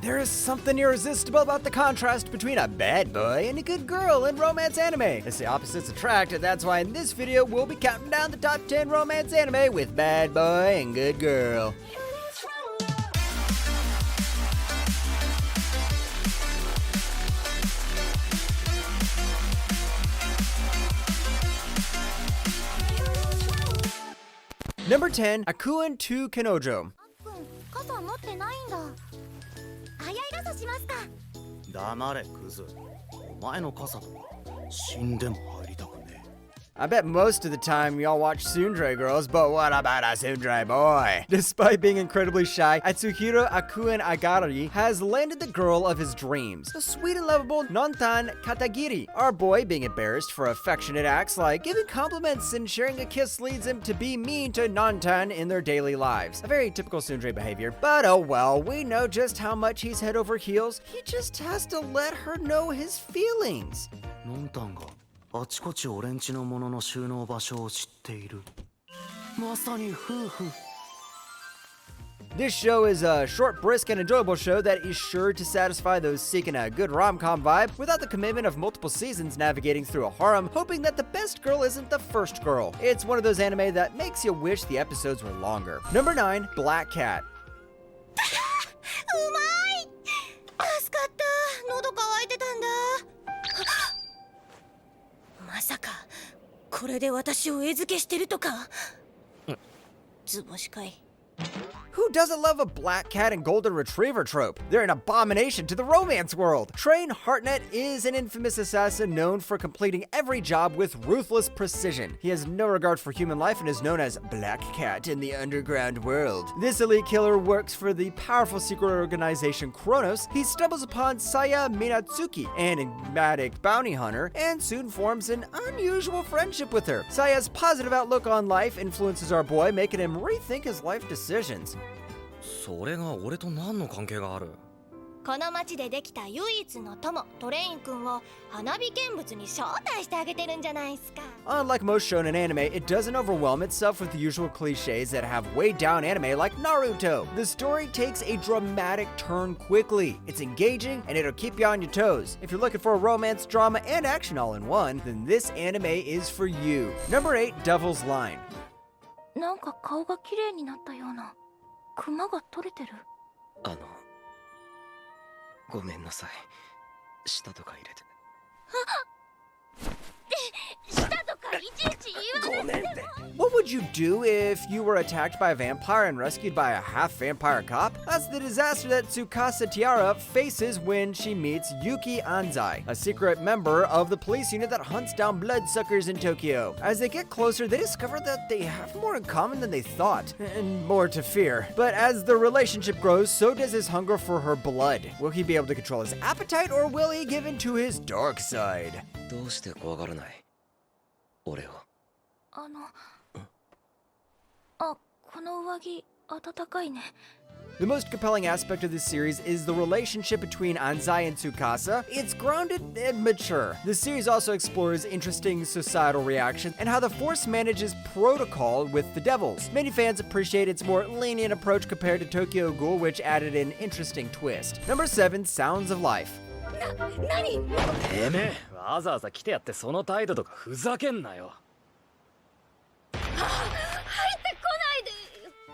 There is something irresistible about the contrast between a bad boy and a good girl in romance anime. As the opposites attract, and that's why in this video we'll be counting down the top 10 romance anime with bad boy and good girl. Number 10, Akuen to Kanojo. 傘持ってないんだ。早い傘しますか。黙れクズ。お前の傘と死んでも入りたくねえ。 I bet most of the time y'all watch tsundere girls, but what about a tsundere boy? Despite being incredibly shy, Atsuhiro Akuen Agari has landed the girl of his dreams, the sweet and lovable Nontan Katagiri. Our boy, being embarrassed for affectionate acts like giving compliments and sharing a kiss, leads him to be mean to Nontan in their daily lives. A very typical tsundere behavior, but oh well, we know just how much he's head over heels. He just has to let her know his feelings. ノンタンがあちこち俺んちのものの収納場所を知っている。まさに夫婦。 This show is a short, brisk, and enjoyable show that is sure to satisfy those seeking a good rom-com vibe without the commitment of multiple seasons navigating through a harem, hoping that the best girl isn't the first girl. It's one of those anime that makes you wish the episodes were longer. Number 9, Black Cat. うまい。助かった。喉乾いてたんだ。まさかこれで私を餌付けしてるとか。図星かい。 Who doesn't love a black cat and golden retriever trope? They're an abomination to the romance world. Train Hartnett is an infamous assassin known for completing every job with ruthless precision. He has no regard for human life and is known as Black Cat in the underground world. This elite killer works for the powerful secret organization Kronos. He stumbles upon Saya Minatsuki, an enigmatic bounty hunter, and soon forms an unusual friendship with her. Saya's positive outlook on life influences our boy, making him rethink his life decisions. それが俺と何の関係がある？この町でできた唯一の友トレイン君を花火見物に招待してあげてるんじゃないすか。 Unlike most shonen anime, it doesn't overwhelm itself with the usual cliches that have weighed down anime like Naruto. The story takes a dramatic turn quickly. It's engaging and it'll keep you on your toes. If you're looking for a romance, drama, and action all in one, then this anime is for you. Number 8, Devil's Line. なんか顔が綺麗になったような。クマが取れてる。ごめんなさい。舌とか入れて。舌とかいちいち言わなくても。 What would you do if you were attacked by a vampire and rescued by a half-vampire cop? That's the disaster that Tsukasa Tiara faces when she meets Yuki Anzai, a secret member of the police unit that hunts down bloodsuckers in Tokyo. As they get closer, they discover that they have more in common than they thought, and more to fear. But as the relationship grows, so does his hunger for her blood. Will he be able to control his appetite, or will he give in to his dark side? どうして怖がらない？俺を。この上着暖かいね。 The most compelling aspect of this series is the relationship between Anzai and Tsukasa. It's grounded and mature. The series also explores interesting societal reactions and how the Force manages protocol with the devils. Many fans appreciate its more lenient approach compared to Tokyo Ghoul, which added an interesting twist. Number 7, Sounds of Life. 何？てめえ、わざわざ来てやってその態度とかふざけんなよ。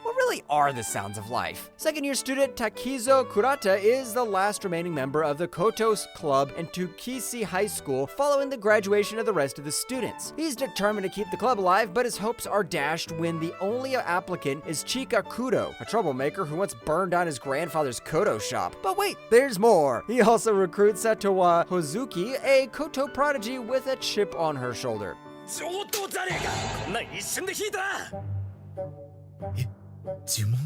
What really are the Sounds of Life? Second-year student Takizo Kurata is the last remaining member of the Kotos Club in Tukisi High School following the graduation of the rest of the students. He's determined to keep the club alive, but his hopes are dashed when the only applicant is Chika Kudo, a troublemaker who once burned down his grandfather's Koto shop. But wait, there's more! He also recruits Satowa Hozuki, a Koto prodigy with a chip on her shoulder. 上等じゃねえか。こんなん一瞬で引いた。呪文？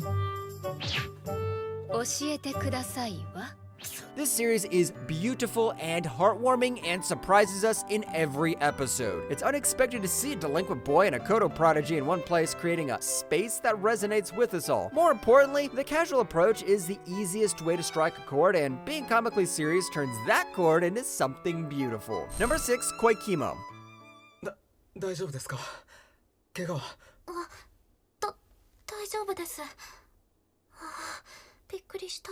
教えてくださいわ。 This series is beautiful and heartwarming and surprises us in every episode. It's unexpected to see a delinquent boy and a Koto prodigy in one place, creating a space that resonates with us all. More importantly, the casual approach is the easiest way to strike a chord, and being comically serious turns that chord into something beautiful. Number 6, Koikimo. 大丈夫ですか？怪我は？大丈夫です。びっくりした。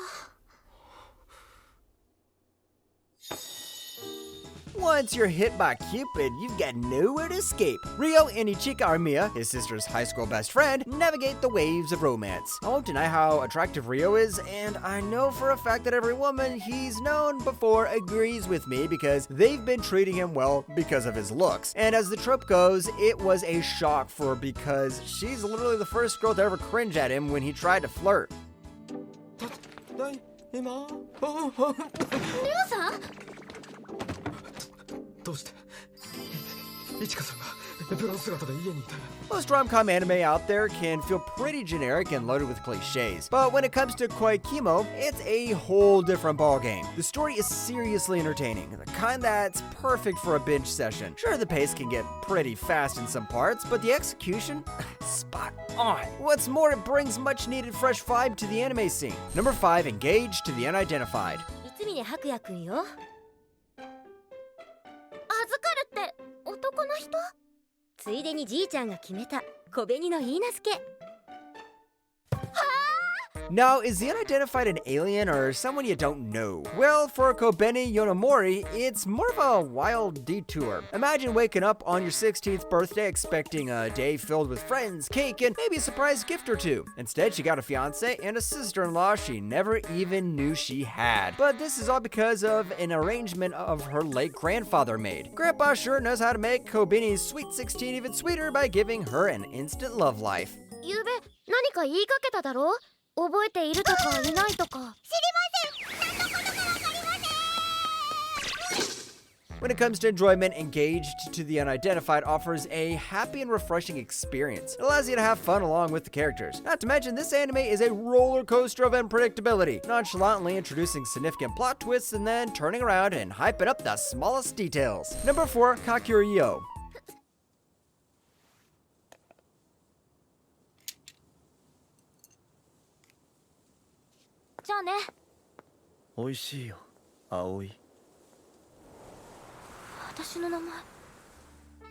Once you're hit by Cupid, you've got nowhere to escape. Rio and Ichika Armiya, his sister's high school best friend, navigate the waves of romance. I won't deny how attractive Rio is, and I know for a fact that every woman he's known before agrees with me because they've been treating him well because of his looks. And as the trope goes, it was a shock for her because she's literally the first girl to ever cringe at him when he tried to flirt. リオさんどうしていちかさんがブラウス姿で家にいて Most rom-com anime out there can feel pretty generic and loaded with cliches, but when it comes to Koikimo, it's a whole different ballgame. The story is seriously entertaining, the kind that's perfect for a binge session. Sure, the pace can get pretty fast in some parts, but the execution? Spot on. What's more, it brings much-needed fresh vibe to the anime scene. Number 5, Engaged to the Unidentified. 三峰白夜くんよ。預かるって男の人？ついでにじいちゃんが決めた小紅の許嫁。Now, is the unidentified an alien or someone you don't know? Well, for Kobeni Yonomori, it's more of a wild detour. Imagine waking up on your 16th birthday expecting a day filled with friends, cake, and maybe a surprise gift or two. Instead, she got a fiance and a sister-in-law she never even knew she had. But this is all because of an arrangement of her late grandfather made. Grandpa sure knows how to make Kobeni's sweet 16 even sweeter by giving her an instant love life. ゆうべ何か言いかけただろ？覚えているとかいないとか。知りません。何のことかわかりません。 When it comes to enjoyment, Engaged to the Unidentified offers a happy and refreshing experience. It allows you to have fun along with the characters. Not to mention, this anime is a roller coaster of unpredictability, nonchalantly introducing significant plot twists and then turning around and hyping up the smallest details. Number 4, Kakuriyo. じゃあね。美味しいよ葵私の名前。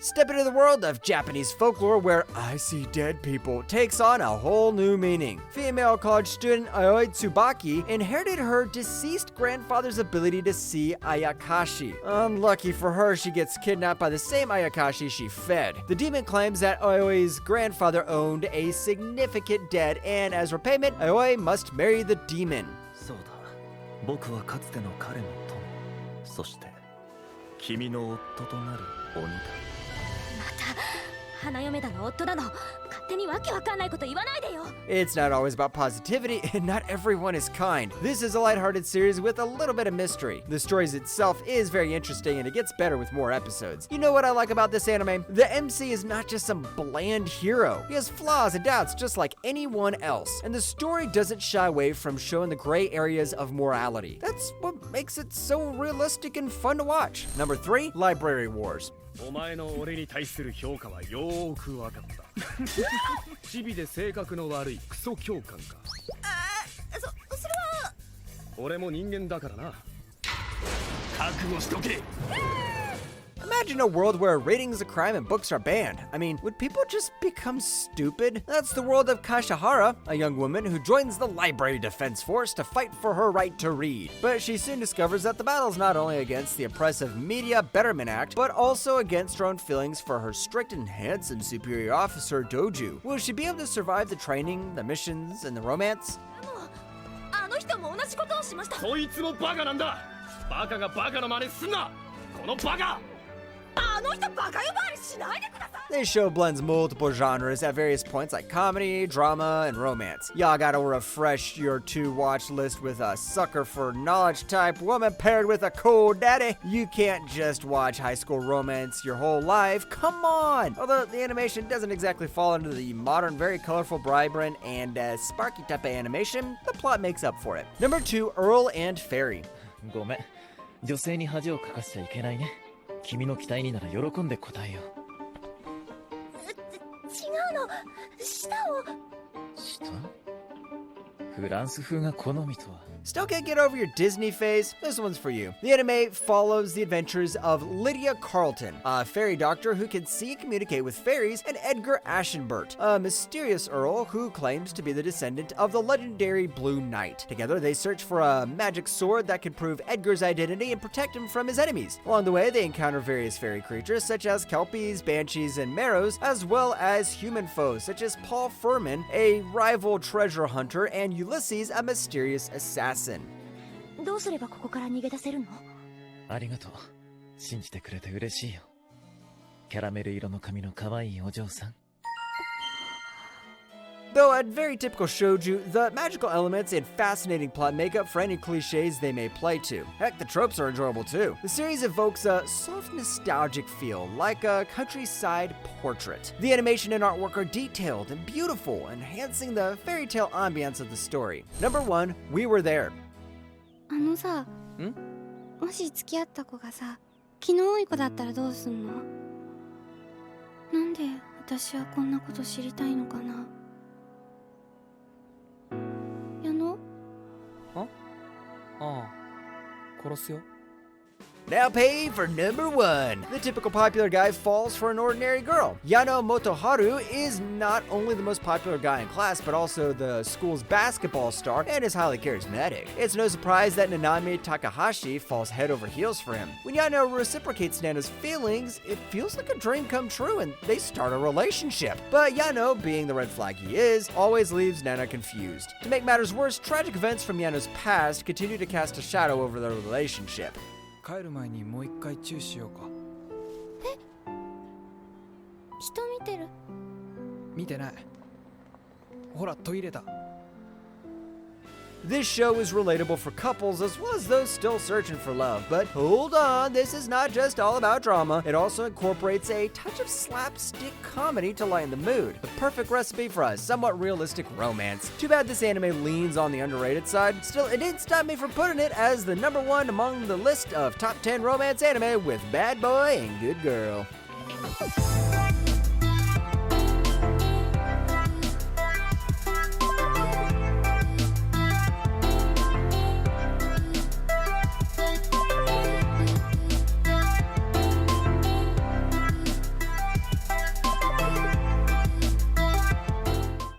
Step into the world of Japanese folklore where I see dead people takes on a whole new meaning. Female college student Aoi Tsubaki inherited her deceased grandfather's ability to see Ayakashi. Unlucky for her, she gets kidnapped by the same Ayakashi she fed. The demon claims that Aoi's grandfather owned a significant debt, and as repayment, Aoi must marry the demon. そうだ僕はかつての彼の友そして君の夫となる鬼だ花嫁だの夫だの勝手にわけわかんないこと言わないでよ。 It's not always about positivity, and not everyone is kind. This is a lighthearted series with a little bit of mystery. The stories itself is very interesting, and it gets better with more episodes. You know what I like about this anime? The MC is not just some bland hero. He has flaws and doubts just like anyone else, and the story doesn't shy away from showing the gray areas of morality. That's what makes it so realistic and fun to watch. Number 3, Library Wars. お前の俺に対する評価はよーく分かったチビで性格の悪いクソ教官かそれは俺も人間だからな覚悟しとけ Imagine a world where reading is a crime and books are banned. I mean, would people just become stupid? That's the world of Kashihara, a young woman who joins the Library Defense Force to fight for her right to read. But she soon discovers that the battle's not only against the oppressive Media Betterment Act, but also against her own feelings for her strict and handsome superior officer, Doju. Will she be able to survive the training, the missions, and the romance? あの人も同じことをしました。そいつもバカなんだバカがバカの真似すんなこのバカ This show blends multiple genres at various points like comedy, drama, and romance. Y'all gotta refresh your to-watch list with a sucker for knowledge type woman paired with a cool daddy. You can't just watch high school romance your whole life. Come on! Although the animation doesn't exactly fall into the modern, very colorful, vibrant, and sparky type of animation, the plot makes up for it. Number 2, Earl and Fairy. ごめん女性に恥をかかせちゃいけないね君の期待になら喜んで答えよう違うの舌を舌フランス風が好みとは Still can't get over your Disney face? This one's for you. The anime follows the adventures of Lydia Carlton, a fairy doctor who can see and communicate with fairies, and Edgar Ashenbert, a mysterious earl who claims to be the descendant of the legendary Blue Knight. Together, they search for a magic sword that can prove Edgar's identity and protect him from his enemies. Along the way, they encounter various fairy creatures such as kelpies, banshees, and marrows, as well as human foes such as Paul Furman, a rival treasure hunter, and Ulysses, a mysterious assassin. どうすればここから逃げ出せるの？ありがとう。信じてくれて嬉しいよ。キャラメル色の髪の可愛いお嬢さん。Though a very typical shoujo, the magical elements and fascinating plot make up for any cliches they may play to. Heck, the tropes are enjoyable too. The series evokes a soft nostalgic feel, like a countryside portrait. The animation and artwork are detailed and beautiful, enhancing the fairy tale ambiance of the story. Number 1, We Were There. あのさ、もし付き合った子がさ、気の多い子だったらどうすんの？なんで私はこんなこと知りたいのかな？矢野？ああ、殺すよ。 Now pay for number 1. The typical popular guy falls for an ordinary girl. Yano Motoharu is not only the most popular guy in class, but also the school's basketball star and is highly charismatic. It's no surprise that Nanami Takahashi falls head over heels for him. When Yano reciprocates Nana's feelings, it feels like a dream come true and they start a relationship. But Yano, being the red flag he is, always leaves Nana confused. To make matters worse, tragic events from Yano's past continue to cast a shadow over their relationship. 帰る前にもう一回チューしようか。人見てる？見てない。ほら、トイレだ。 This show is relatable for couples as well as those still searching for love. But hold on, this is not just all about drama. It also incorporates a touch of slapstick comedy to lighten the mood. The perfect recipe for a somewhat realistic romance. Too bad this anime leans on the underrated side. Still, it didn't stop me from putting it as the number 1 among the list of top 10 romance anime with Bad Boy and Good Girl.